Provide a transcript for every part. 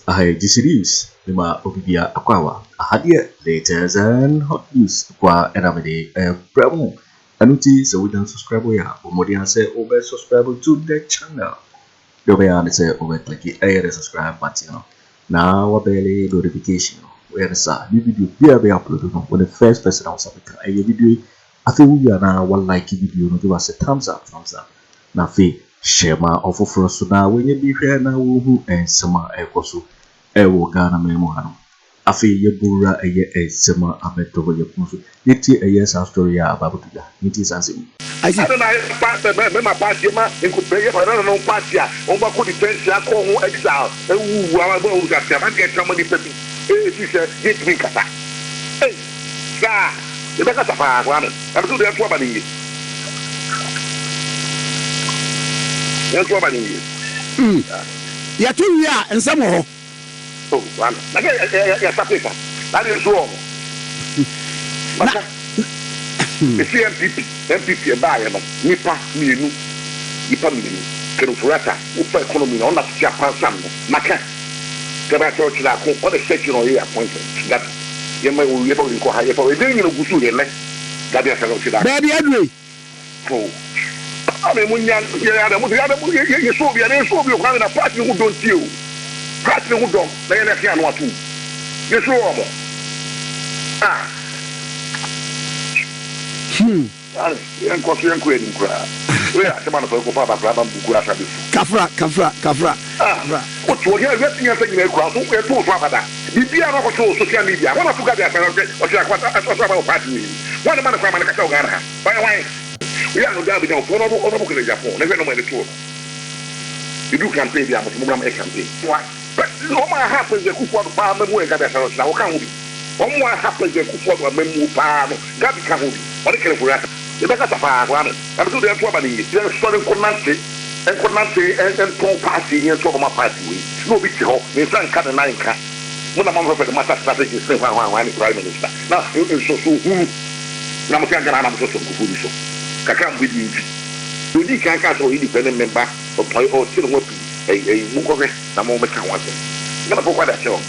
This is Lima Obibia Aquawa. Hadia latest and hot news qua Eramede Bravo. Anuti so we don't subscribe ya. Umodian say over subscribe to the channel. Dobean say over click a subscribe button. Now a belly notification. Where is a new video be uploaded when the first person was up a video. I think we are now one like video no give us a thumbs up. Now fe share my offer for us now when you be here now who and summer ekoso ewo Ghana memo hano afi yebura eye sema abeto ye punso yeti eye sa story ya ababutuga niti sanse I don't know my party ma nkupeye for no party a on ba ko defense ya ko ho exile ewu wa ba o ga ta get somebody pepi si se get me kata sa e be kata pa kwa me am so de to ba ni ya tu ya nsamo ho oh wana ya sapeka that is wrong maka NPP ba ya ba nipa mienu Ken Ofori Atta ufa economy na ona tia pansam maka kaba church la ko o de section o ye appointment Gabby ye ma o ye ba ko ha ye ba e dey no gusu ye le Gabby asalo ti da baby Addo oh ame munya ya da mu ye so bi na so bi o kwa na party who don't you party who don't na ye na fi anu atu ye so o mo yan ko so yan ko edin kura we a se man so ko pa ba ba buku asa bi kafra o to ye we tin ya se ni kura so e to so abada bibia na ko so social media wana fuga dia sa o se akwata so ba o party ni wana man kwa man ka o gara ha why we are no Gabby now for no Kwabena Agyapong never no money to you do campaign dia mo gram campaign why but no ma happen the Akufo Addo pa memu e Gabby asaro na o kan ho bi o mo happen the Akufo Addo memu pa no Gabby kan ho bi o de kere fura e be ka ta pa kwa me am so de to ba ni so konante en ton party en to ma party we no bi ti ho ni san ka na nka mo na ma fa de master strategy sen wa ni prime minister na so na mo kan gana na mo so ko fu so kaka mbidi odi kan ka so independent member o tiro mo pi mu ko na mo me kan wa se na ko kwa da che o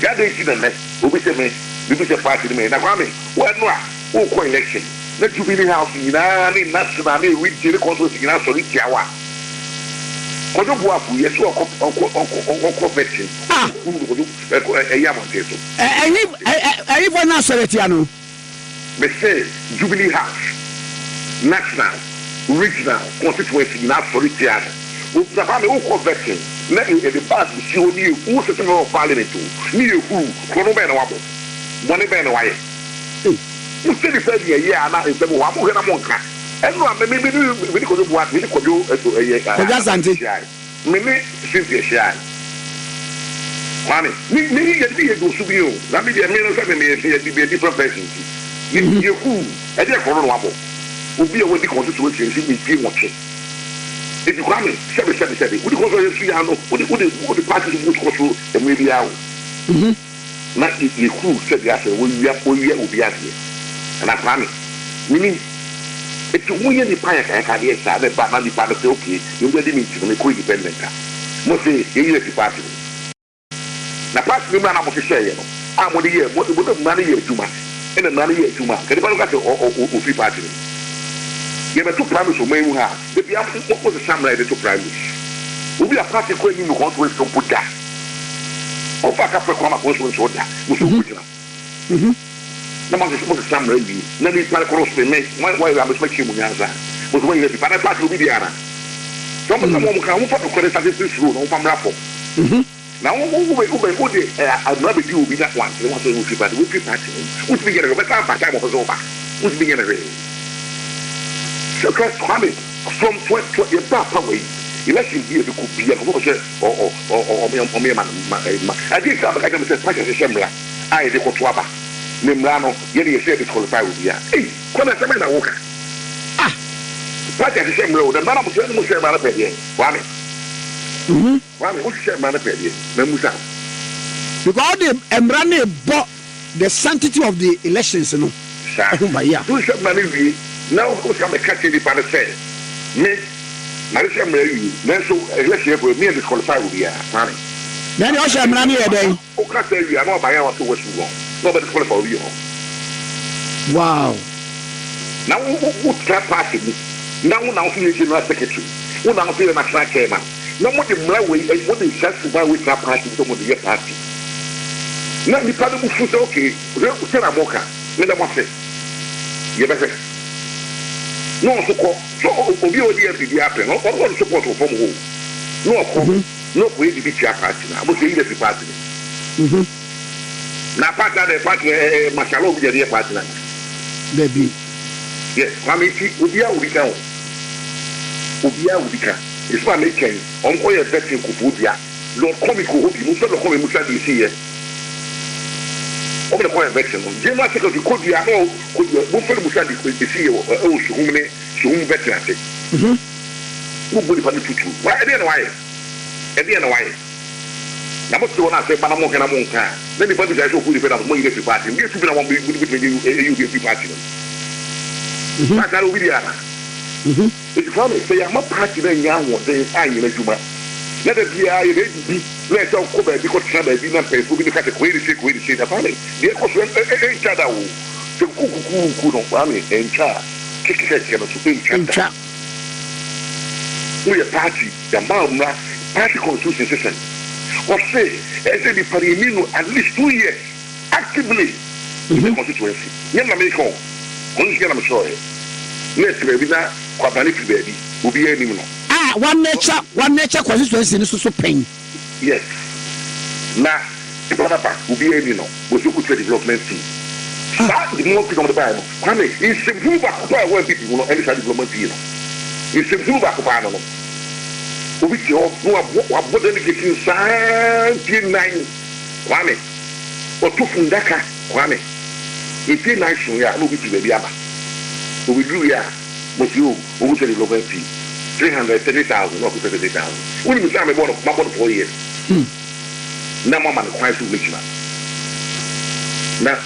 ya de si na obi se me bi se party me na kwa me wa no a o ko election na Jubilee house ni na ni national ni we dire control si na so ri tiawa kojo buafu yeso o veteran ya mo te so ayi bona asare no me say Jubilee house national regional constituency na solitaire o papa me o converting na e the pass si o ni o se no parliament ni e hu kono be na wabo bone be na waye o se di fe di ye ana e be mo wa mo na mo nka eno a me ni kojo bua me ni kojo ka Asante me ni since share mami ni ye di ye do subi o na me di me no se me ye di be different person ni ye hu e de kono no wabo obi a wodi constituency si mi fi wonche e di kwame sebe wodi ko so yesu ya no wodi party wodi ko so e me bia o na e ku sebe ya se wodi ya obi ase na kwame mini e tu mo ye ni pa ya ka dia sa be ba na di pa no okay you go dey meet me ko independent mo se ye ye di party na party me na mo se share no a mo dey ye mo na ye juma e na ye juma ke di pa no ka o free party ye be to promise o mewu ha de bia mo se samurai de to promise obi a party ko ni no ko to so buda o fa ka pe ko ma ko so da mo so buda na ma se mo se samurai bi na ni pa ko so me why am so chi mu nyanza mo so ye bi pa na party obi dia na so mo mo ka mo fa ko de sa se suru no fa mra fo na wo de na be di obi na wan se mo so wo fi party wo ti bi get go ba ta mo so ba wo ti bi get so coming from 20 years back away election be the could be and what or me man I did some I can say package assembly I de ko toaba nemrano ye dey say disqualify with ya come say na woka package assembly the man am say mo say man pe dey wani o say man pe dey na musa because the emrane bought the sanctity of the elections no yeah to say man we now who come catch the pan say me na say me you then so election go me disqualify with ya man Then you share money a day. Okay, say we are not buying what was wrong. Nobody call for you. Wow. Now who trap party? Now see general secretary. Who now see the national chairman. Now what the way and what they just to buy with trap party to the party. Now the party will say okay, send a mocha. Let them say. You better. No support. So Obi NPP happen. No one support from home. No way to be chair party now. But you the party. Now part of the party Mashalo be the party now. Baby. Yes, Kwame Obia Ubika. It's my making. On all your vetting Kufudia. Lord Comico Hopi, Musa Come Musa DC. Over the point veteran. General Secretary could be a whole could Musa DC or Owusu veteran. Who would have to do? Why? At the end, why? Number two, I say, Panama and Amonka. Then the party guys who put it on money to party. Get to be one with you party. That's how we are. It's funny, say, I'm a party then young one, then I in a Juma. Let it be I be. Let's all cover because Sunday didn't pay for me to cut a query shake the family. The each other. The cuckoo couldn't family and char. Kick cannot to chat. We a party, the Mama party constitution system. Or say, as any party at least 2 years actively in the constituency. Young American, only get I'm sorry. Next, baby, now, Kwabena baby, will be any more. One nature constituency is so pain. Yes. Now, the brother will be any more. Was you could development team. Start the more people on the Bible. Kwame, it's a move back to where people will not any development team. It's a move back to Panama. Which you what delegation sign 9 Kwame. Or two from Daka, Kwame. If you're nice, we are looking to the Biaba. So we do, yeah, but you, who said the 330,000 or 30,000. When you tell me about 4 years, now, Mamma, quite too much. Now,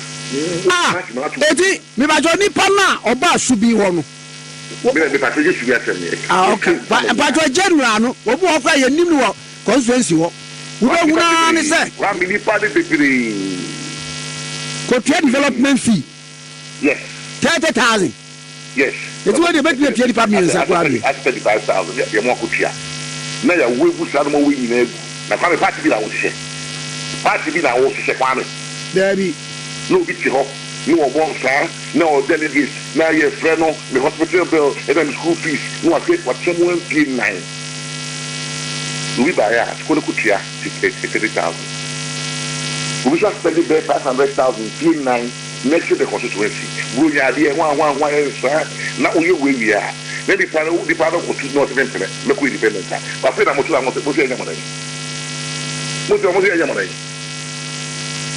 me by Johnny Pana or Bass should be one. Okay, but your general, what walk I knew constituency. What would say? Ramini party development fee. Yes. 30,000. Yes. It's what they make me 35 million. At 35,000. You're more good. Now you're way with some more winning. Now, come a party bill, I will say. Party bill, I will say, there be no big hop. No one sir, no delegates, now your friend, the hospital bill, and then school fees. No, I get what someone paid 9. We buy a school kutia, 30,000. We just spend it there 500,000, pay 9, next to the constituency. We are there, one, sir. Now we are. Then the panel could not even look independent. But I am not to put any money.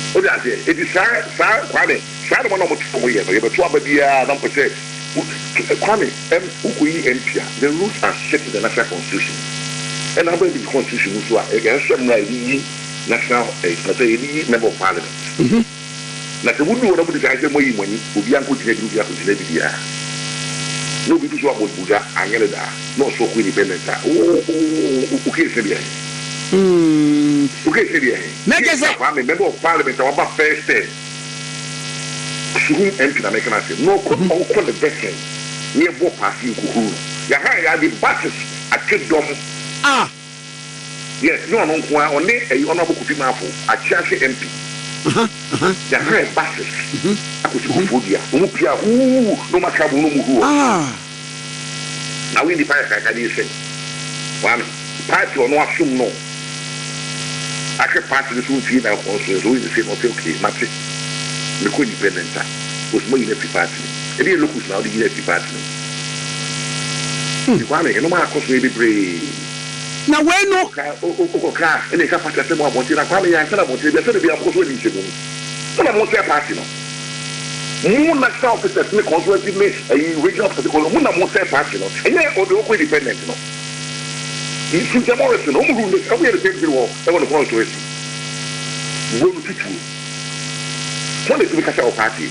What I say, it is Kwame. Sad one of the years, but 12 years, don't say, Kwame, NPP, the rules are set in the national constitution. And I'm going to the constitution, which are against some national member of parliament. Now, the wood would have decided when you be uncle to the no people who are Buddha, and Canada, not so independent. Okay, Syria. Okay, Syria. I'm a member of parliament, I'm about first day. Subin MP na make na say no call the veteran near Bo Party Kuhuru. Ya ha the buses at Kidom. Yes, no one only a honorable Kutimafo at Chelsea MP. Ya ha buses. Akusufudia. Umupia no makabu no muhu. Now we the fire can you say. One party or no assume no. Actually party the soon feel that also so we say okay, matter. The co-independent was more NPP party. And they look now the NPP party. The one no matter cost really brave. Now when no car and they can't pass them on Montana. Kwame and Sana Montana, so they be a cost when you so I'm not party now. Moon national officers make consultative a regional particular Moon not party now. And then all the co-independent no. You see the Morrison, no room, every other thing you want, I want to go to it. Go to teach you. What is the Casa party?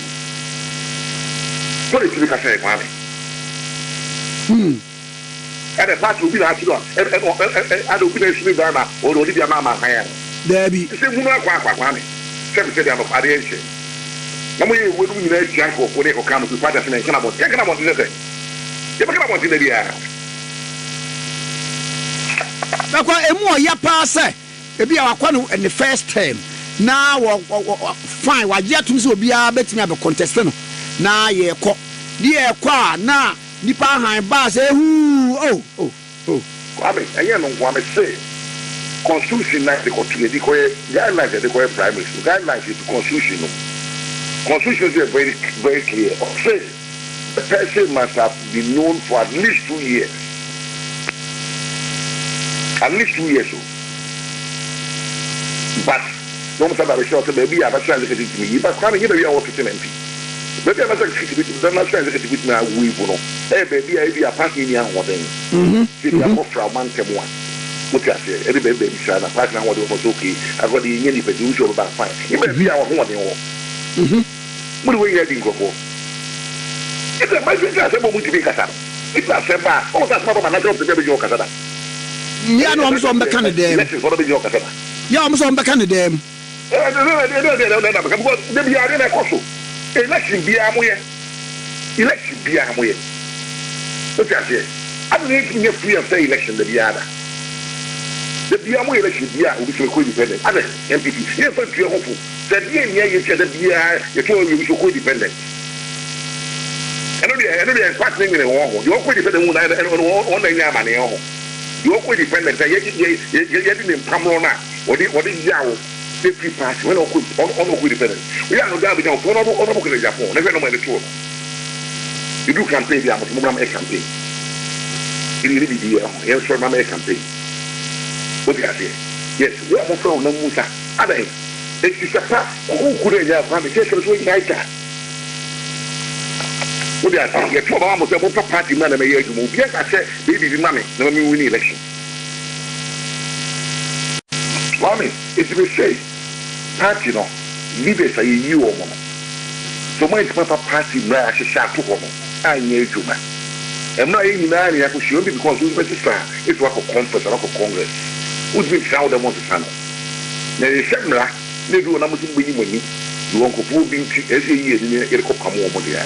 What is the Casa party? And the party will be actually, and I don't finish with Ghana or Olivia Mama. Debbie. Say who na kwa me. Say they am Arenche. Na mo ye we do na Agyarko for the Okam to father say kana about. Kana about say. You kana about the dia. Na kwa emu ya pa say ebi awakwa no in the first term. Na fine wa je atum say obi a betimi abe contest no. Na ye kɔ. Di e kɔ na nipa han ba say hu oh. Kwame, ayen no Kwame say constitution na the guidelines the primary school guidelines is constitution no. Constitution is very very clear. Say the person must have been known for at least 2 years. At least 2 years. But no matter the short baby I was trying to get it to me. But Kwame, you know you are working MP. Maybe I was trying to get it to me. I'm trying to get it to me. We will. Hey baby, I be a passing in one thing. See the offer man came one. What I say, every baby shine a partner what was okay. I got the Indian if you show about fine. You may be our one in all. What do we get in Coco? It's a message I said, what would you be Casada? It's a semba. Oh, that's not my natural to be your Casada. Yeah, no, I'm so on the Canada. Let's follow your Casada. Yeah, I'm so on the Canada. They are in a coso. Election be a way. Election be a way. What I say? I don't need to get free and say election the Biada. The Biamo election will be co-dependent. Other NPP, yes, but you're hopeful. That you said the BI, you told you were co-dependent. I know they're passing in a war. You're co-dependent on the Yamani. You're co-dependent. You're getting in Pamona. What is Yao? They pre-pass when on co-dependent. We are no Gabby now for Honorable Japan. Never know where the tour. You do campaign, you have a campaign. It really be a short campaign. What do I say? Yes, we are more from Namusa. Other, it is a path. Who could have found the case of doing like that? What do I say? You're talking about a party man and a year to move. Yes, I said, baby, the money, never me win the election. Mommy, it's a say, party, no, leaders are you or woman. So my party, I should shout to woman. I need you, man. I'm not in any acquisition because we it's work of conference and of Congress. Who's been found among the channel? There is similar, they do a number of money. You won't go being every year in a come over there.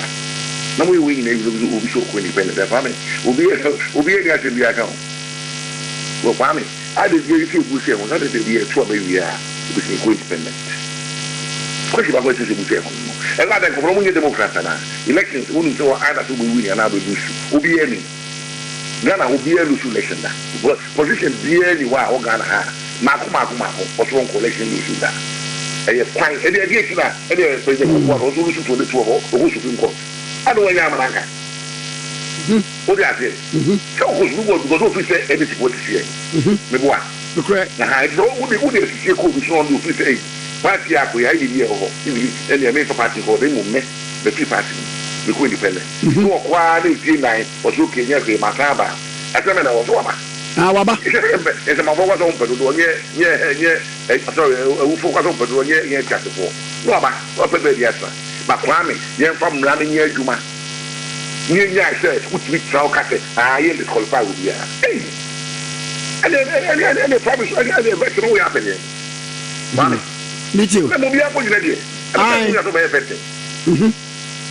Now we win a will be so independent. Family will be a guy in the account. Well, family, I did very few who say, well, not that they are 12 years to be independent. Question about what is it? A lot of Romanian Democrats elections wouldn't so either to win another issue. Will be any. Ghana will be a loose election. But position be any while Ghana has. Mako, or strong collection issue that. And you're fine. And the idea is that any president was also listen to the two of the Supreme Court. I don't know Yamanaka. What do I say? So, who's going to say anything what is here? Maybe what? Correct. I don't want to see a commission on the say. Party up, we are here, and the American party for them, the free party, the co-independent. So, quality G9 was looking at the Makaba. I said, I was Waba. It's a mother was open to sorry, who focus on Pedro, yeah, just before. Waba, what a baby answer. But Kwame, you're from running near Juma. Near said, which we tell Kate, I am qualified with you. And then promise, I got a veteran way happening. Mommy. Me too. Let me be up with you.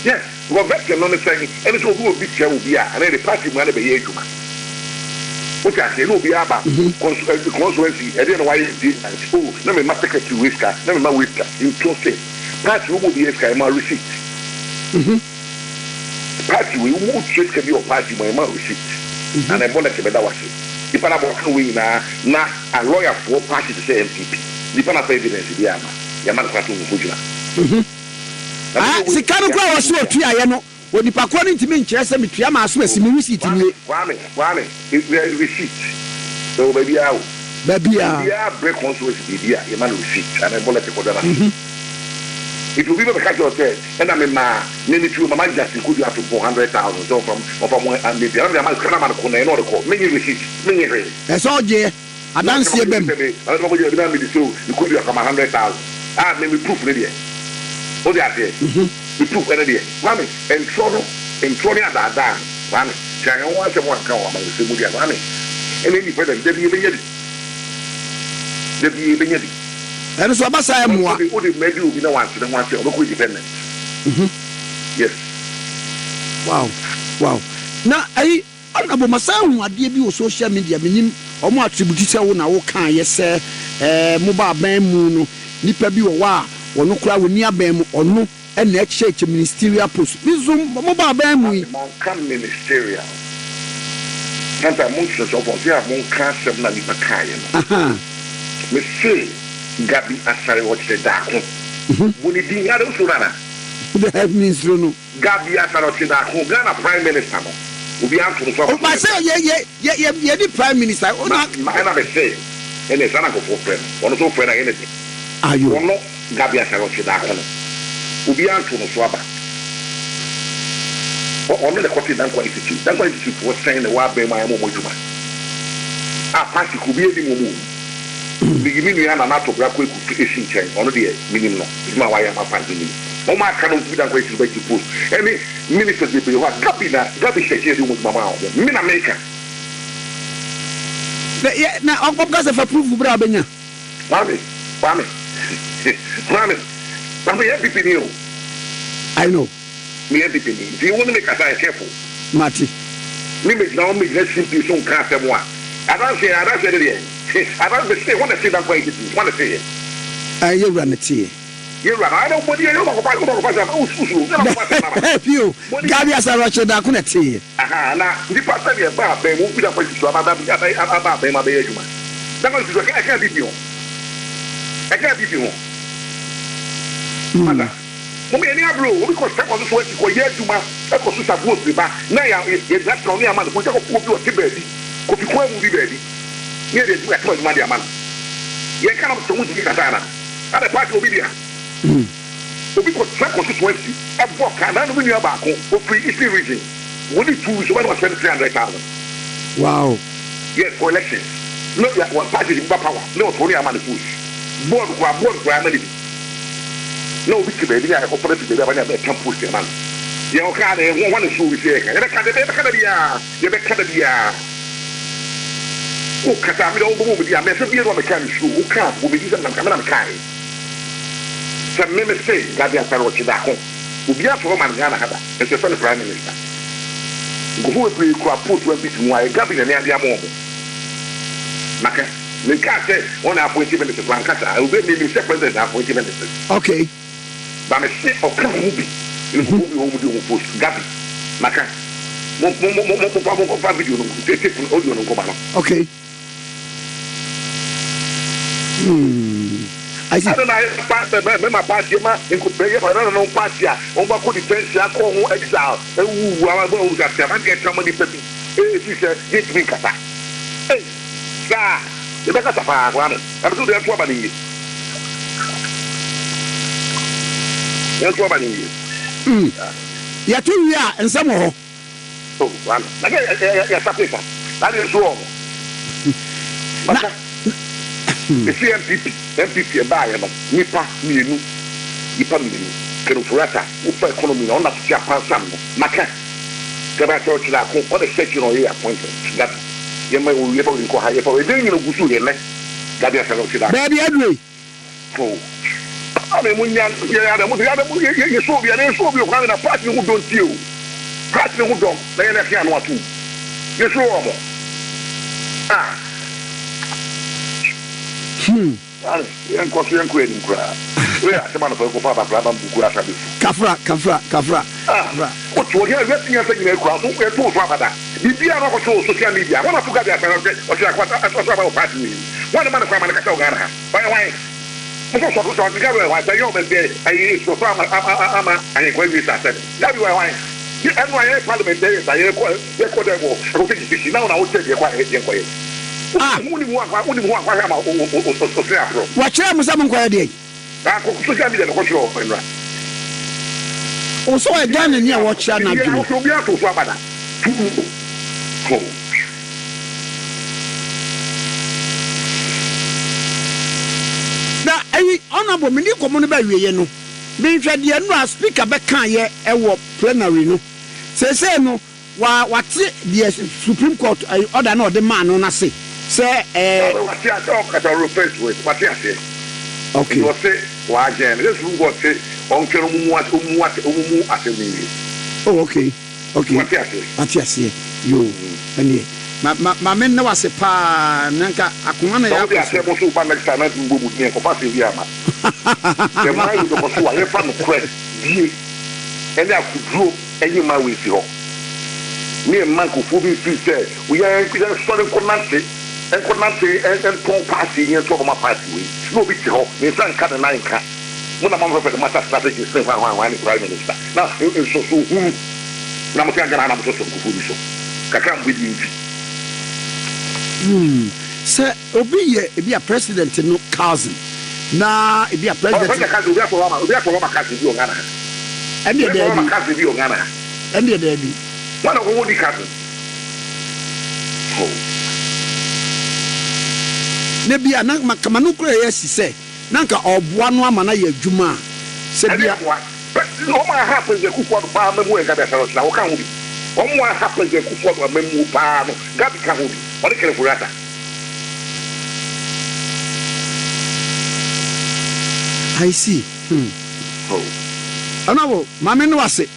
Yes, we're veteran on the second, and it's all good picture will be and then the party man be here to man. What I say, no be about constituency, I don't know why you did. Oh, let me take a few whisker, let me my whisker in close. Party will be a my receipt. Party we won't check your party my receipt. And I want to that was it. If I walk away now, a lawyer for party to say NPP. The pana evidence the Yama Kwatu Mujina. The kind of power was so triano. When the Pakwani to me, Chester, Mitriama, Swiss, receipt. Wame, receipt. So baby, I break constituency, Yaman receipt, and I want to go down. It will be the catch hotel, and I'm in my many two Mamma just could you have to 400,000 so from one and the other man can I know call many receipts, many rings. That's all, dear. I don't see them. I don't know what you're going to do. You could have come 100,000. Ah, maybe proof ready. What they are there? The proof ready. Mammy, and Tony at that down. Mammy, China wants a one cow among the Simulia Mammy. And any president, they be even yet. And so abasa emwa. Who the maybe will be no one to the one to local independent. Yes. Wow. Na ai honorable Masahu ade bi o social media menim omo attribute se wo na wo kan yese mobile ban mu no nipa bi wo wa wono kura woni aban mu ono na church ministerial post bizum mobile ban mu man kan ministerial nanta mun so for dia mun kan sem na nipa kan ye no me say Gabby asare otchere darko woni din ya do so na the head minister no Gabby asare otchere darko Ghana prime minister no obi anto so o ba say ye the prime minister o na be say ene sana ko for friend ono so friend na anything ayo ono Gabby asare otchere darko no obi anto so aba ono le kofi dan quality for saying the wa be my mo juma party ku bi edi mo bigi mi ya na nato bra Kweku esi chen ono de minim no ma wa ya ma party ni o ma ka no bi dan quality be post any minister de be wa Gabby sheke de mo mama o mi na America na o ko se fa proof bra benya mami NPP ni o I know me NPP ni do you want to make us careful Mati me now me let's simply so can say moi I don't say there I don't say want to say that way want to say you run it here you run I don't body you go pass you Gabby asare otchere darko na tie na the pastor there ba be mo bi da kwa tisu aba be ma be ejuma that one is I can't be you mother mo any abro we ko step on so we ko ye ejuma e ko so support be ba na ya that no ya man ko je ko bi o ti be bi ko fi ko mu bi be bi ye de du atwa ma de man ye kana so mu ji kata na ada party obi dia obi ko step on so 20 e bo ka na no bi ba ko o free easy region we need to so we spend 300,000 wow yes for elections no ya one party in power no for ya man push board kwa amani no bi kibe dia ko pare tibe ba na be campus man ye o ka de won wan so wi se ka ye ka de dia o ka ta mi do bo bi dia me se bi ro me kan so o ka bo bi dia na kamera me kai se me say Gabby asare otchere darko obi afọ man Ghana hada e se fene prime minister go fu e ko appoint we bit mu ai Gabby na ne ade amo maka me ka se on appoint minister plan kasa o be me se president appoint minister okay ba me se o kan mu bi ni mu bi o mu di o post Gabby maka mo pa video no te audio no ko ba no okay I see. I don't know pastor my party ma in could pay for no party on ba ko defense ya ko ho exile wa ba o ga man get somebody pepi si se get me kata sa de ba kata pa kwa me am so de to ba ni ya to ba ni ya to wi a nsam ho oh wan na ya sapeka na de so the NPP ba ya ba nipa mienu Ken Ofori Atta ufa economy na ona tuya pansam no maka Gabby asare otchere darko all the section on your appointment that you may we able to go higher for then you know gusu ye le Gabby asare otchere darko baby Adorye oh ame munya ya mo ye so bi o na party who don't you party who don't na ye na fi anu atu ye so o mo yan ko yan ko edin kura we a semana fa ko pa ba buku asa bi kafra o to ya wetin ya segin kura so e to so abada bibia no ko so social media wona fuga bi asara o tira kwata aso ba o party ni wona man kwa man ka ta o gara ha why mo so ga we why say yo be ai so ama ai ko bi sa se that be why you and why parliamentary say ko de go ko ti ti na o te de kwa e ko e uni mu akwa ha ma o se afro wa kire mu sam nkwaya de ko social media ko kiro enra o so e Ghana ni a wo kira na dwuma o bi ato so abada na ai honorable mini komo no ba wieye no bi hwede no a speaker be kan ye e wo plenary no se no wa te the Supreme Court order na o de man no na se say what you talk at our face with what you say Okay. You say, why again? This room was say, on Umu Asemi. Oh, okay. Okay. What yes, you. And my men know was a pa, Nanka, Akumana. I said, also, but next time I will be here for passing Yama. The mind of the Kosu, I found the press, and I could draw any man with you. Me and Manko Fubi said, we are starting Konante and Konante and Pong Party and talk about party. No big hope, the son cut a 9 cat. When I'm over the matter strategy, say, one prime minister. Now, it's so soon. Namakana, I'm so Kufuso. Kakam with you. Sir, be a president, no cousin. Nah, be a president. And the daddy. One of the cousin. Maybe a Nank Makamanu, yes, he said. Nanka or one woman, I have Juma. Said, but no one happens to Kufu Bawumia and Gabby now. Can we? One more happens to Kufu Bawumia, Gabby can we? What for Atta? I see. I know, Mamma was it.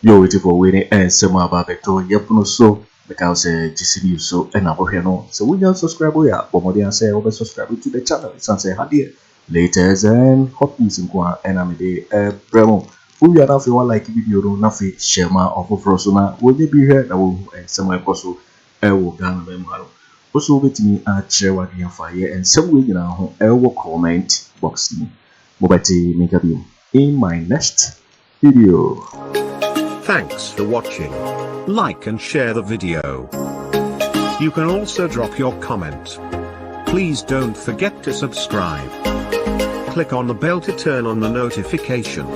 Yo, waiting for winning and some about Vector Yapuno so because GCD so and Abohano. So we just subscribe here. Bomodi and say over subscribe to the channel. It's answer Hadia. Latest and hot news in Kwa and I'm Bremo. Who you are if you want like video Nafi Shema of Frosuna. Will you be here? I will and somewhere also will gun them. Also with me at share what you fire and some way now I will comment boxing. Mobati make a view in my next video. Thanks for watching. Like and share the video. You can also drop your comment. Please don't forget to subscribe. Click on the bell to turn on the notification.